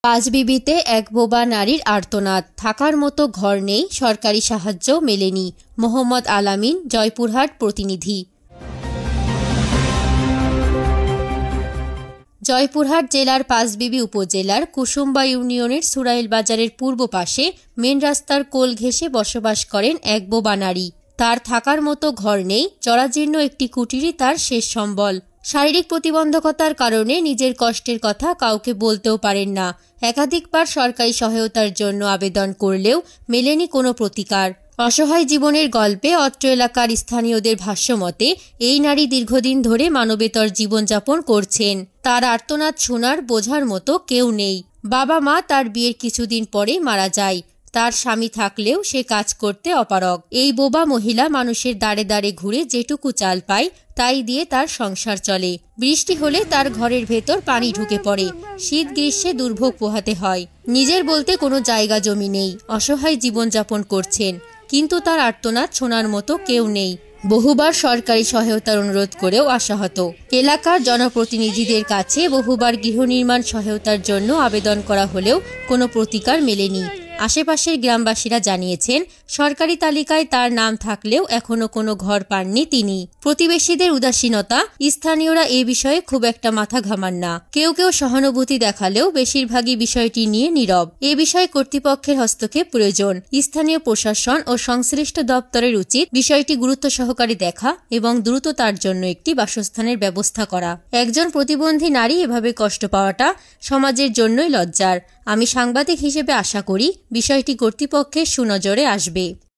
পাঁচবিবিতে এক বোবা নারীর আর্তনাদ, থাকার মতো ঘর নেই, সরকারি সাহায্য মেলেনি। মোহাম্মদ আলামিন, জয়পুরহাট প্রতিনিধি। জয়পুরহাট জেলার পাঁচবিবি উপজেলার কুসুম্বা ইউনিয়নের সুরাইল বাজারের পূর্ব পাশে মেন রাস্তার কোল ঘেঁষে বসবাস করেন এক বোবা নারী। তার থাকার মতো ঘর নেই, জরাজীর্ণ একটি কুটিরই তার শেষ সম্বল। শারীরিক প্রতিবন্ধকতার কারণে নিজের কষ্টের কথা কাউকে বলতেও পারেন না। একাধিকবার সরকারি সহায়তার জন্য আবেদন করলেও মেলেনি কোনো প্রতিকার। অসহায় জীবনের গল্পে অত্র এলাকার স্থানীয়দের ভাষ্যমতে এই নারী দীর্ঘদিন ধরে মানবেতর জীবনযাপন করছেন। তার আর্তনাদ শোনার বোঝার মতো কেউ নেই। বাবা মা তার বিয়ের কিছুদিন পরে মারা যায়। তার স্বামী থাকলেও সে কাজ করতে অপারগ। এই বোবা মহিলা মানুষের দাঁড়ে দাঁড়ে ঘুরে যেটুকু চাল পায় তাই দিয়ে তার সংসার চলে। বৃষ্টি হলে তার ঘরের ভেতর পানি ঢুকে পড়ে। শীত গ্রীষ্মে দুর্ভোগ পোহাতে হয়। নিজের বলতে কোনো জায়গা জমি নেই। অসহায় জীবনযাপন করছেন, কিন্তু তার আর্তনাদ শোনার মতো কেউ নেই। বহুবার সরকারি সহায়তার অনুরোধ করেও আশাহত। এলাকার জনপ্রতিনিধিদের কাছে বহুবার গৃহনির্মাণ সহায়তার জন্য আবেদন করা হলেও কোনো প্রতিকার মেলেনি। আশেপাশের গ্রামবাসীরা জানিয়েছেন, সরকারি তালিকায় তার নাম থাকলেও এখনো কোনো ঘর পাননি তিনি। প্রতিবেশীদের উদাসীনতা, স্থানীয়রা এ বিষয়ে খুব একটা মাথা ঘামান না। কেউ কেউ সহানুভূতি দেখালেও বেশিরভাগই বিষয়টি নিয়ে নীরব। এ বিষয়ে কর্তৃপক্ষের হস্তক্ষেপ প্রয়োজন। স্থানীয় প্রশাসন ও সংশ্লিষ্ট দপ্তরের উচিত বিষয়টি গুরুত্ব সহকারে দেখা এবং দ্রুত তার জন্য একটি বাসস্থানের ব্যবস্থা করা। একজন প্রতিবন্ধী নারী এভাবে কষ্ট পাওয়াটা সমাজের জন্যই লজ্জার। আমি সাংবাদিক হিসেবে আশা করি বিষয়টি কর্তৃপক্ষের সুনজরে আসবে।